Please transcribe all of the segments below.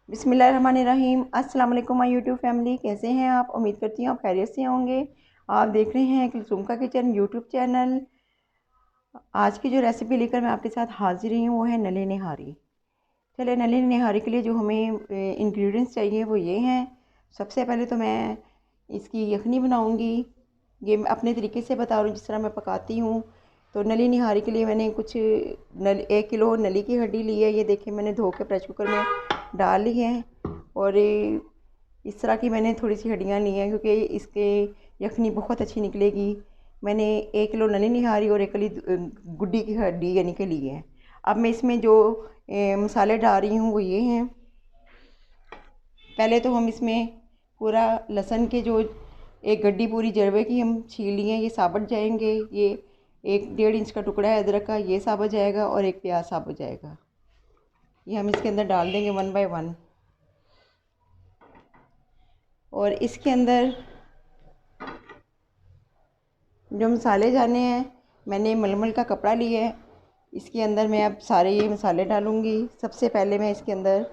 बिस्मिल्लाहिर्रहमानिर्रहीम। अस्सलाम वालेकुम माय यूट्यूब फैमिली, कैसे हैं आप? उम्मीद करती हूँ आप खैरियत से होंगे। आप देख रहे हैं कुलसुम का किचन यूट्यूब चैनल। आज की जो रेसिपी लेकर मैं आपके साथ हाजिर हुई हूँ वो है नली निहारी। चलिए, नली निहारी के लिए जो हमें इंग्रेडिएंट्स चाहिए वो ये हैं। सबसे पहले तो मैं इसकी यखनी बनाऊँगी। ये मैं अपने तरीके से बता रही हूँ जिस तरह मैं पकाती हूँ। तो नली निहारी के लिए मैंने कुछ 1 किलो नली की हड्डी ली है। ये देखिए, मैंने धो के प्रेशर कुकर में डाल ली है। और इस तरह की मैंने थोड़ी सी हड्डियाँ ली हैं क्योंकि इसके यखनी बहुत अच्छी निकलेगी। मैंने 1 किलो नली निहारी और 1 कली गुड्डी की हड्डी यानी कि ली है। अब मैं इसमें जो मसाले डाल रही हूँ वो ये हैं। पहले तो हम इसमें पूरा लहसुन के जो एक गड्डी पूरी जरबे की हम छील लिए हैं, ये साबुत जाएंगे। ये 1-1.5 इंच का टुकड़ा है अदरक का, ये साबुत जाएगा। और एक प्याज साबुत जाएगा। ये हम इसके अंदर डाल देंगे 1 बाय 1। और इसके अंदर जो मसाले जाने हैं, मैंने मलमल का कपड़ा लिया है। इसके अंदर मैं अब सारे ये मसाले डालूँगी। सबसे पहले मैं इसके अंदर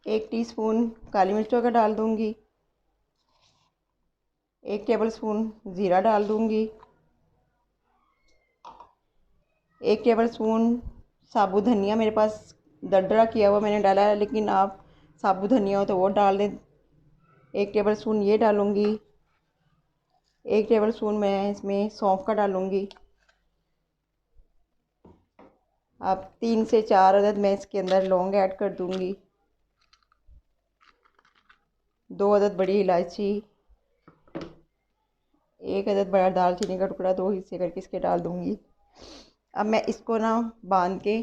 1 टीस्पून काली मिर्चों का डाल दूँगी। 1 टेबलस्पून ज़ीरा डाल दूँगी। 1 टेबलस्पून साबुत धनिया, मेरे पास दरदरा किया हुआ मैंने डाला है, लेकिन आप साबुत धनिया हो तो वो डाल दें। 1 टेबलस्पून ये डालूँगी। 1 टेबलस्पून मैं इसमें सौंफ का डालूँगी। अब 3 से 4 अदद मैं इसके अंदर लौंग ऐड कर दूँगी। 2 अदद बड़ी इलायची, 1 अदद बड़ा दालचीनी का टुकड़ा 2 हिस्से करके इसके डाल दूँगी। अब मैं इसको ना बांध के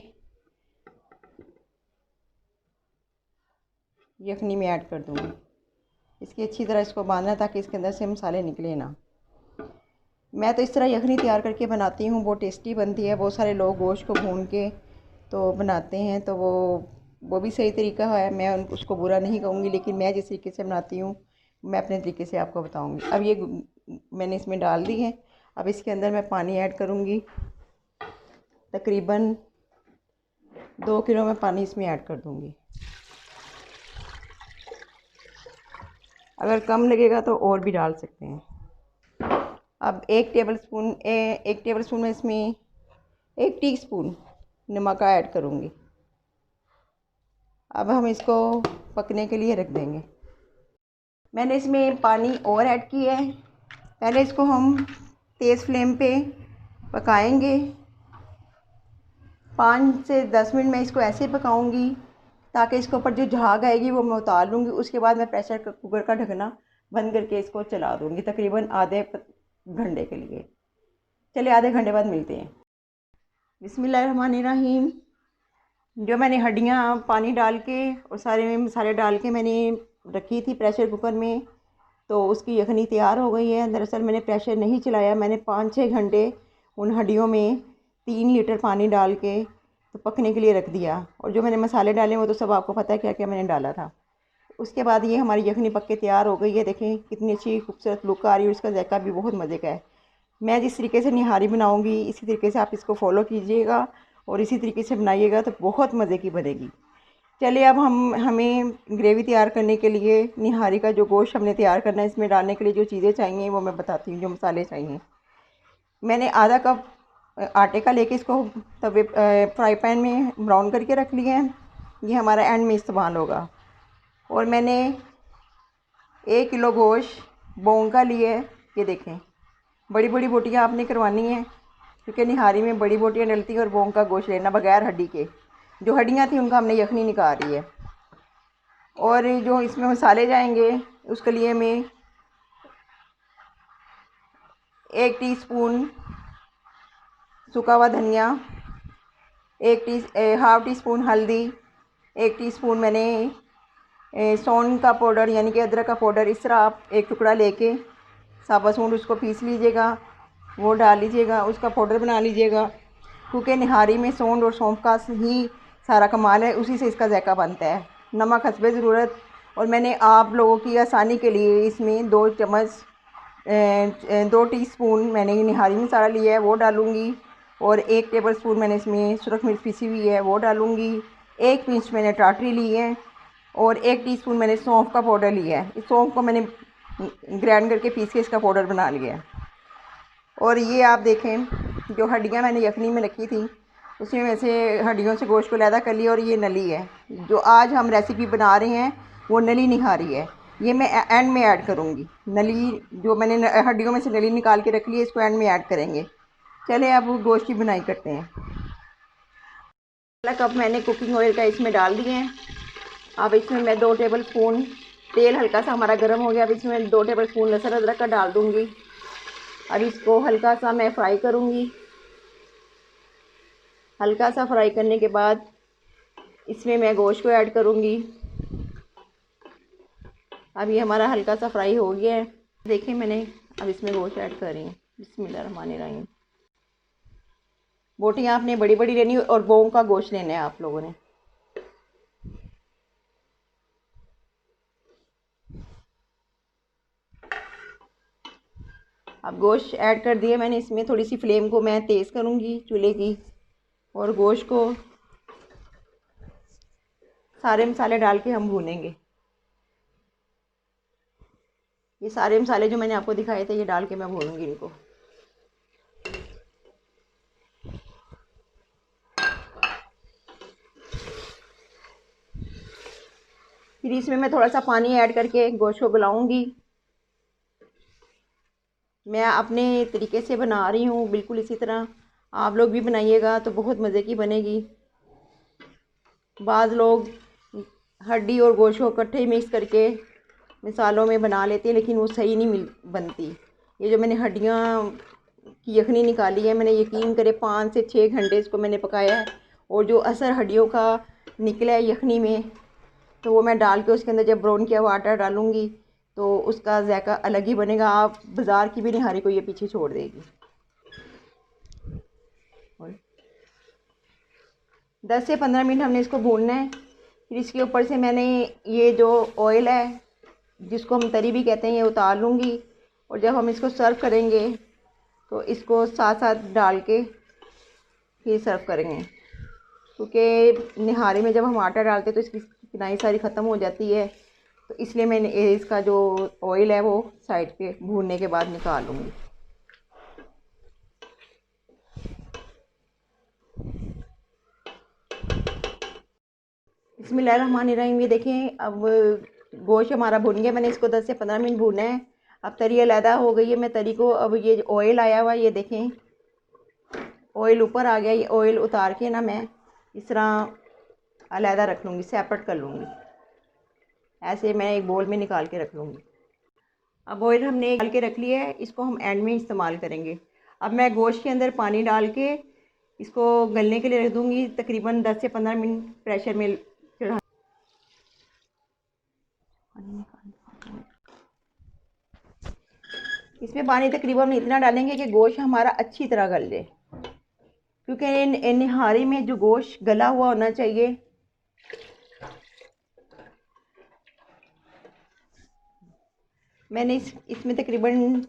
यखनी में ऐड कर दूँगी। इसकी अच्छी तरह इसको बांधना ताकि इसके अंदर से मसाले निकले ना। मैं तो इस तरह यखनी तैयार करके बनाती हूँ, बहुत टेस्टी बनती है। बहुत सारे लोग गोश्त को भून के तो बनाते हैं, तो वो भी सही तरीका है। मैं उसको बुरा नहीं कहूँगी, लेकिन मैं जिस तरीके से बनाती हूँ मैं अपने तरीके से आपको बताऊँगी। अब ये मैंने इसमें डाल दी है। अब इसके अंदर मैं पानी ऐड करूँगी। तकरीबन 2 किलो मैं पानी इसमें ऐड कर दूँगी। अगर कम लगेगा तो और भी डाल सकते हैं। अब 1 टेबलस्पून में इसमें 1 टीस्पून नमक का ऐड करूँगी। अब हम इसको पकने के लिए रख देंगे। मैंने इसमें पानी और ऐड किया है। पहले इसको हम तेज़ फ्लेम पे पकाएंगे। 5 से 10 मिनट मैं इसको ऐसे पकाऊंगी ताकि इसके ऊपर जो झाग आएगी वो मैं उतार लूँगी। उसके बाद मैं प्रेशर कुकर का ढकना बंद करके इसको चला दूँगी तकरीबन आधे घंटे के लिए। चलिए, आधे घंटे बाद मिलते हैं। बिस्मिल्लाहिर्रहमानिर्रहीम। जो मैंने हड्डियाँ पानी डाल के और सारे मसाले डाल के मैंने रखी थी प्रेशर कुकर में, तो उसकी यखनी तैयार हो गई है। दरअसल मैंने प्रेशर नहीं चलाया, मैंने 5-6 घंटे उन हड्डियों में 3 लीटर पानी डाल के तो पकने के लिए रख दिया। और जो मैंने मसाले डाले वो तो सब आपको पता है क्या क्या मैंने डाला था। उसके बाद ये हमारी यखनी पक के तैयार हो गई है। देखें कितनी अच्छी खूबसूरत लुक आ रही है और इसका जायका भी बहुत मज़े का है। मैं जिस तरीके से निहारी बनाऊँगी इसी तरीके से आप इसको फॉलो कीजिएगा और इसी तरीके से बनाइएगा तो बहुत मज़े की बनेगी। चलिए, अब हमें ग्रेवी तैयार करने के लिए निहारी का जो गोश्त हमने तैयार करना है, इसमें डालने के लिए जो चीज़ें चाहिए वो मैं बताती हूँ। जो मसाले चाहिए, मैंने आधा कप आटे का लेके इसको तवे फ्राई पैन में ब्राउन करके रख लिया है। ये हमारा एंड में इस्तेमाल होगा। और मैंने 1 किलो गोश्त बोंग का लिए है। ये देखें, बड़ी बड़ी बोटियाँ आपने करवानी है क्योंकि निहारी में बड़ी बोटियाँ डलती हैं। और बोंग का गोश्त लेना बगैर हड्डी के। जो हड्डियाँ थी उनका हमने यखनी निकाल रही है। और जो इसमें मसाले जाएंगे उसके लिए मैं 1 टीस्पून सूखा हुआ धनिया, हाफ टी स्पून हल्दी, 1 टीस्पून मैंने सौंठ का पाउडर यानी कि अदरक का पाउडर। इस तरह आप एक टुकड़ा लेके साबुत सूंठ उसको पीस लीजिएगा, वो डाल लीजिएगा, उसका पाउडर बना लीजिएगा। क्योंकि निहारी में सौंठ और सौंफ का ही सारा कमाल है, उसी से इसका जायका बनता है। नमक हस्बे ज़रूरत। और मैंने आप लोगों की आसानी के लिए इसमें 2 चम्मच 2 टीस्पून मैंने निहारी मसाला लिया है वो डालूँगी, और 1 टेबलस्पून मैंने इसमें सुरख मिर्च पीसी हुई है वो डालूँगी। 1 पिंच मैंने टाटरी ली है, और 1 टीस्पून मैंने सौंफ का पाउडर लिया है। इस सौंफ को मैंने ग्राइंड करके पीस के इसका पाउडर बना लिया है। और ये आप देखें, जो हड्डियाँ मैंने यखनी में रखी थी उसमें वैसे हड्डियों से गोश्त को अलहदा कर लिया, और ये नली है जो आज हम रेसिपी बना रहे हैं, वो नली निहारी है। ये मैं एंड में ऐड करूँगी। नली जो मैंने हड्डियों में से नली निकाल के रख ली है, इसको एंड में ऐड करेंगे। चले अब गोश्त की बुनाई करते हैं। पहला कप मैंने कुकिंग ऑयल का इसमें डाल दिए हैं। अब इसमें मैं 2 टेबल स्पून तेल हल्का सा हमारा गर्म हो गया। अब इसमें 2 टेबल स्पून लहसुन अदरक का डाल दूँगी। अब इसको हल्का सा मैं फ्राई करूँगी। हल्का सा फ्राई करने के बाद इसमें मैं गोश्त को ऐड करूँगी। अब ये हमारा हल्का सा फ्राई हो गया है, देखिए मैंने अब इसमें गोश्त ऐड कर रही हूँ। बिस्मिल्लाहिर्रहमानिर्रहीम। बोटियाँ आपने बड़ी बड़ी लेनी और बोंग का गोश्त लेना है आप लोगों ने। अब गोश्त ऐड कर दिए मैंने। इसमें थोड़ी सी फ्लेम को मैं तेज़ करूँगी चूल्हे की, और गोश्त को सारे मसाले डाल के हम भूनेंगे। ये सारे मसाले जो मैंने आपको दिखाए थे ये डाल के मैं भूनूंगी इनको। फिर इसमें मैं थोड़ा सा पानी ऐड करके गोश्त को गलाऊंगी। मैं अपने तरीके से बना रही हूँ, बिल्कुल इसी तरह आप लोग भी बनाइएगा तो बहुत मज़े की बनेगी। बाज़ लोग हड्डी और गोश्त को इकट्ठे ही मिक्स करके मिसालों में बना लेते हैं, लेकिन वो सही नहीं बनती। ये जो मैंने हड्डियाँ की यखनी निकाली है, मैंने यकीन करे 5 से 6 घंटे इसको मैंने पकाया है, और जो असर हड्डियों का निकला है यखनी में, तो वो मैं डाल के उसके अंदर जब ब्राउन किया हुआ आटा डालूँगी तो उसका जायका अलग ही बनेगा। आप बाज़ार की भी निहारी को ये पीछे छोड़ देगी। 10 से 15 मिनट हमने इसको भूनना है। फिर इसके ऊपर से मैंने ये जो ऑयल है जिसको हम तरी भी कहते हैं ये उतार लूँगी, और जब हम इसको सर्व करेंगे तो इसको साथ साथ डाल के फिर सर्व करेंगे, क्योंकि निहारी में जब हम आटा डालते हैं तो इसकी चिकनाई सारी ख़त्म हो जाती है। तो इसलिए मैंने इसका जो ऑयल है वो साइड पे भूनने के बाद निकाल लूँगी। बिस्मिल्लाहिर्रहमानिर्रहीम। ये देखें अब गोश्त हमारा भुन गया। मैंने इसको 10 से 15 मिनट भूना है। अब तरी अलहदा हो गई है। मैं तरी को, अब ये ऑयल आया हुआ ये देखें, ऑयल ऊपर आ गया। ये ऑयल उतार के ना मैं इस तरह अलहदा रख लूँगी, सेपरेट कर लूँगी। ऐसे मैं एक बोल में निकाल के रख लूँगी। अब ऑयल हमने डाल के रख लिया है, इसको हम एंड में इस्तेमाल करेंगे। अब मैं गोश्त के अंदर पानी डाल के इसको गलने के लिए रख दूँगी। तकरीबन 10 से 15 मिनट प्रेशर में चढ़ा। इसमें पानी तकरीबन इतना डालेंगे कि गोश्त हमारा अच्छी तरह गल जाए, क्योंकि निहारी में जो गोश्त गला हुआ होना चाहिए। मैंने इसमें तकरीबन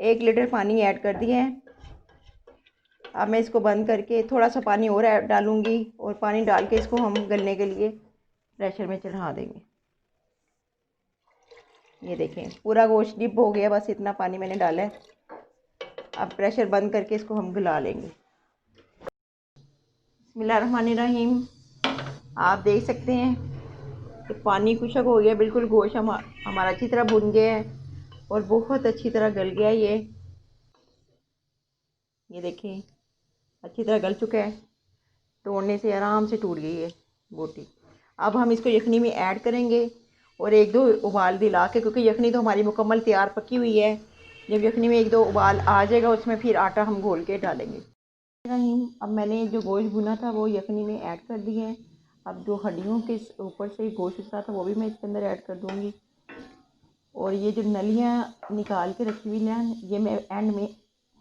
1 लीटर पानी ऐड कर दिया है। अब मैं इसको बंद करके थोड़ा सा पानी और डालूँगी, और पानी डाल के इसको हम गलने के लिए प्रेशर में चढ़ा देंगे। ये देखें पूरा गोश्त डिप हो गया, बस इतना पानी मैंने डाला है। अब प्रेशर बंद करके इसको हम गला लेंगे। बिस्मिल्लाहिर्रहमानिर्रहीम। आप देख सकते हैं कि पानी खुशक हो गया, बिल्कुल गोश्त हमारा अच्छी तरह भुन गया है और बहुत अच्छी तरह गल गया। ये देखें अच्छी तरह गल चुका है, तोड़ने से आराम से टूट गई है बोटी। अब हम इसको यखनी में ऐड करेंगे और 1-2 उबाल दिला के, क्योंकि यखनी तो हमारी मुकम्मल तैयार पकी हुई है। जब यखनी में 1-2 उबाल आ जाएगा उसमें फिर आटा हम घोल के डालेंगे। अब मैंने जो गोश्त भुना था वो यखनी में ऐड कर दिए हैं। अब जो हड्डियों के ऊपर से गोश्त उतरा था वो भी मैं इसके अंदर ऐड कर दूँगी, और ये जो नलियाँ निकाल के रखी हुई हैं ये मैं एंड में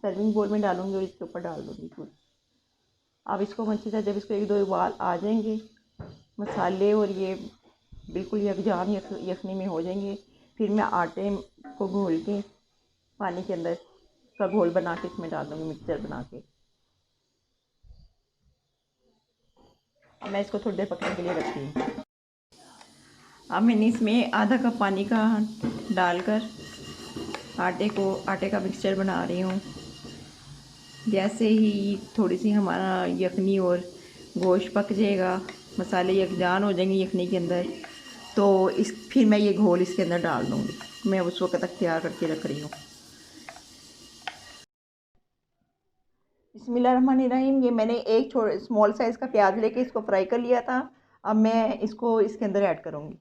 सर्विंग बोल में डालूँगी और इसके ऊपर डाल दूँगी पूरी। अब इसको अच्छी तरह जब इसको 1-2 उबाल आ जाएंगे, मसाले और ये बिल्कुल यकजान यखनी में हो जाएंगे, फिर मैं आटे को घोल के पानी के अंदर का घोल बना के इसमें डाल दूँगी, मिक्सचर बना के। अब मैं इसको थोड़ी देर पकने के लिए रखती हूँ। अब मैंने इसमें आधा कप पानी का डालकर आटे का मिक्सचर बना रही हूँ। जैसे ही थोड़ी सी हमारा यखनी और गोश्त पक जाएगा, मसाले यकजान हो जाएंगे यखनी के अंदर, तो फिर मैं ये घोल इसके अंदर डाल दूँगी। मैं उस वक्त तक तैयार करके रख रही हूँ। बिस्मिल्लाहिर्रहमानिर्रहीम। ये मैंने एक स्मॉल साइज़ का प्याज लेके इसको फ्राई कर लिया था। अब मैं इसको इसके अंदर ऐड करूँगी।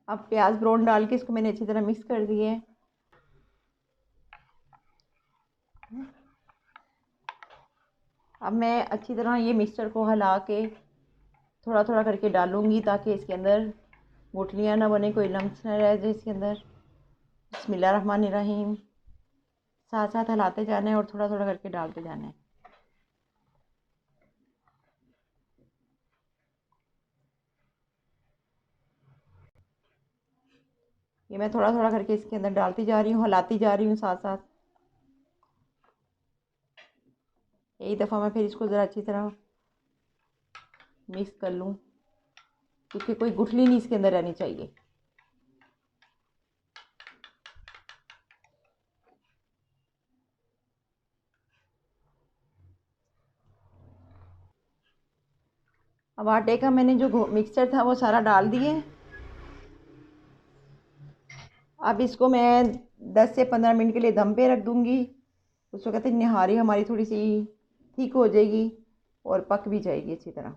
अब प्याज ब्राउन डाल के इसको मैंने अच्छी तरह मिक्स कर दिए है। अब मैं अच्छी तरह ये मिक्सचर को हिला के थोड़ा थोड़ा करके डालूँगी ताकि इसके अंदर गुठलियाँ ना बने, कोई लम्स ना रह जाए इसके अंदर। बिस्मिल्लाहिर्रहमानिर्रहीम। साथ साथ हिलाते जाना है और थोड़ा थोड़ा करके डालते जाना है। ये मैं थोड़ा थोड़ा करके इसके अंदर डालती जा रही हूँ, हिलाती जा रही हूँ साथ साथ। एक दफ़ा मैं फिर इसको ज़रा अच्छी तरह मिक्स कर लूँ, क्योंकि कोई गुठली नहीं इसके अंदर रहनी चाहिए। अब आटे का मैंने जो मिक्सचर था वो सारा डाल दिए। अब इसको मैं 10 से 15 मिनट के लिए दम पे रख दूँगी। उस वक्त निहारी हमारी थोड़ी सी ठीक हो जाएगी और पक भी जाएगी अच्छी तरह।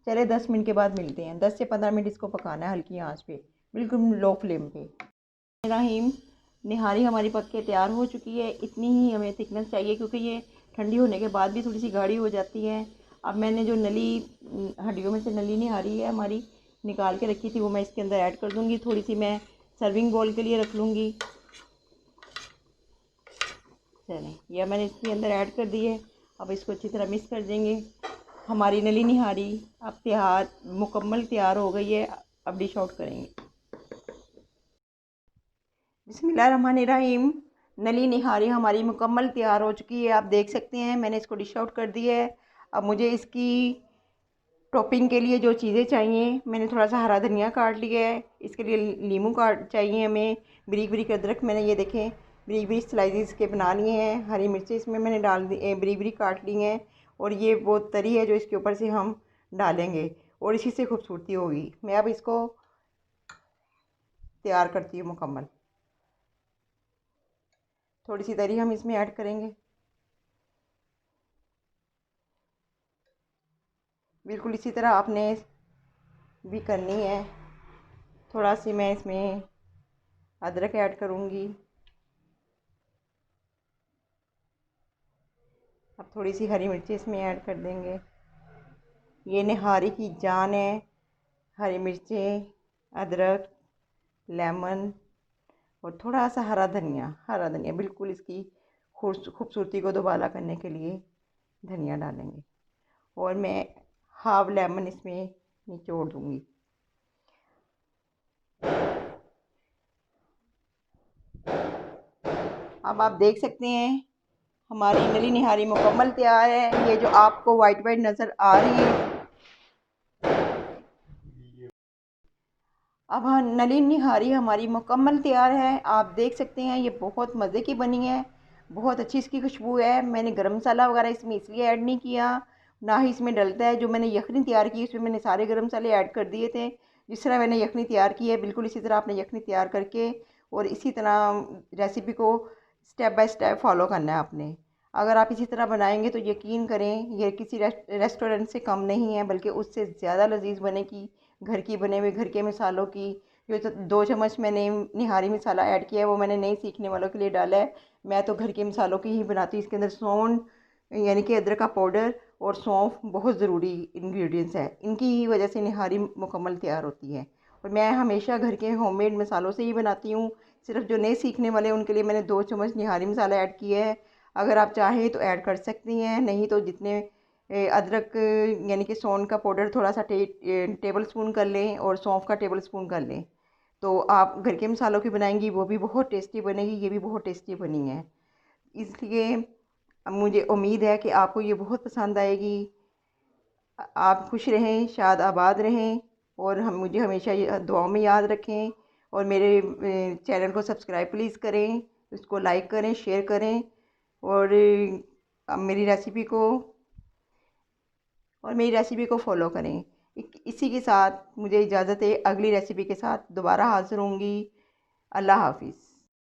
चले 10 मिनट के बाद मिलते हैं। 10 से 15 मिनट इसको पकाना है हल्की आंच पे, बिल्कुल लो फ्लेम पे। रहीम, निहारी हमारी पक के तैयार हो चुकी है। इतनी ही हमें थिकनेस चाहिए क्योंकि ये ठंडी होने के बाद भी थोड़ी सी गाढ़ी हो जाती है। अब मैंने जो नली हड्डियों में से नली निहारी है हमारी निकाल के रखी थी, वो मैं इसके अंदर ऐड कर दूँगी। थोड़ी सी मैं सर्विंग बाउल के लिए रख लूँगी। चलें, यह मैंने इसके अंदर ऐड कर दी है। अब इसको अच्छी तरह मिक्स कर देंगे। हमारी नली निहारी अब मुकम्मल तैयार हो गई है। अब डिश आउट करेंगे। बिस्मिल्लाहिर्रहमानिर्रहीम। नली निहारी हमारी मुकम्मल तैयार हो चुकी है। आप देख सकते हैं मैंने इसको डिश आउट कर दी है। अब मुझे इसकी टॉपिंग के लिए जो चीज़ें चाहिए, मैंने थोड़ा सा हरा धनिया काट लिया है। इसके लिए नींबू काट चाहिए हमें। बारीक बारीक अदरक मैंने ये देखें बारीक बारीक स्लाइसेस के बना लिए हैं। हरी मिर्ची इसमें मैंने डाल दी, बारीक बारीक काट ली हैं। और ये वो तरी है जो इसके ऊपर से हम डालेंगे और इसी से खूबसूरती होगी। मैं अब इसको तैयार करती हूँ मुकम्मल। थोड़ी सी तरी हम इसमें ऐड करेंगे। बिल्कुल इसी तरह आपने भी करनी है। थोड़ा सी मैं इसमें अदरक ऐड करूँगी। अब थोड़ी सी हरी मिर्ची इसमें ऐड कर देंगे। ये निहारी की जान है। हरी मिर्चें, अदरक, लेमन और थोड़ा सा हरा धनिया बिल्कुल इसकी खूबसूरती को दोबारा करने के लिए धनिया डालेंगे। और मैं हाफ लेमन इसमें निचोड़ दूँगी। अब आप देख सकते हैं हमारी नली निहारी मुकम्मल तैयार है। ये जो आपको वाइट वाइट नज़र आ रही है, अब हाँ नली निहारी हमारी मुकम्मल तैयार है। आप देख सकते हैं ये बहुत मज़े की बनी है। बहुत अच्छी इसकी खुशबू है। मैंने गरम मसाला वगैरह इसमें इसलिए ऐड नहीं किया, ना ही इसमें डलता है। जो मैंने यखनी तैयार की उसमें मैंने सारे गरम मसाले ऐड कर दिए थे। जिस तरह मैंने यखनी तैयार की है बिल्कुल इसी तरह आपने यखनी तैयार करके और इसी तरह रेसिपी को स्टेप बाय स्टेप फॉलो करना है आपने। अगर आप इसी तरह बनाएंगे तो यकीन करें ये किसी रेस्टोरेंट से कम नहीं है, बल्कि उससे ज़्यादा लजीज बनेगी। घर की बने हुए घर के मसालों की जो 2 चम्मच मैंने निहारी मसाला ऐड किया है वो मैंने नई सीखने वालों के लिए डाला है। मैं तो घर के मसालों की ही बनाती हूँ। इसके अंदर सौंठ यानी कि अदरक का पाउडर और सौंफ बहुत ज़रूरी इंग्रेडिएंट्स है। इनकी ही वजह से निहारी मुकम्मल तैयार होती है। और मैं हमेशा घर के होममेड मसालों से ही बनाती हूँ। सिर्फ जो नए सीखने वाले उनके लिए मैंने 2 चम्मच निहारी मसाला ऐड किया है। अगर आप चाहें तो ऐड कर सकती हैं, नहीं तो जितने अदरक यानी कि सौंठ का पाउडर थोड़ा सा टेबल स्पून कर लें और सौंफ का टेबल स्पून कर लें। तो आप घर के मसालों की बनाएंगी वो भी बहुत टेस्टी बनेगी, ये भी बहुत टेस्टी बनी है। इसलिए मुझे उम्मीद है कि आपको ये बहुत पसंद आएगी। आप खुश रहें, शाद आबाद रहें और हम मुझे हमेशा ये दुआओं में याद रखें। और मेरे चैनल को सब्सक्राइब प्लीज़ करें, उसको लाइक करें, शेयर करें और मेरी रेसिपी को फॉलो करें। इसी के साथ मुझे इजाज़त है, अगली रेसिपी के साथ दोबारा हाज़िर होंगी। अल्लाह हाफ़िज़।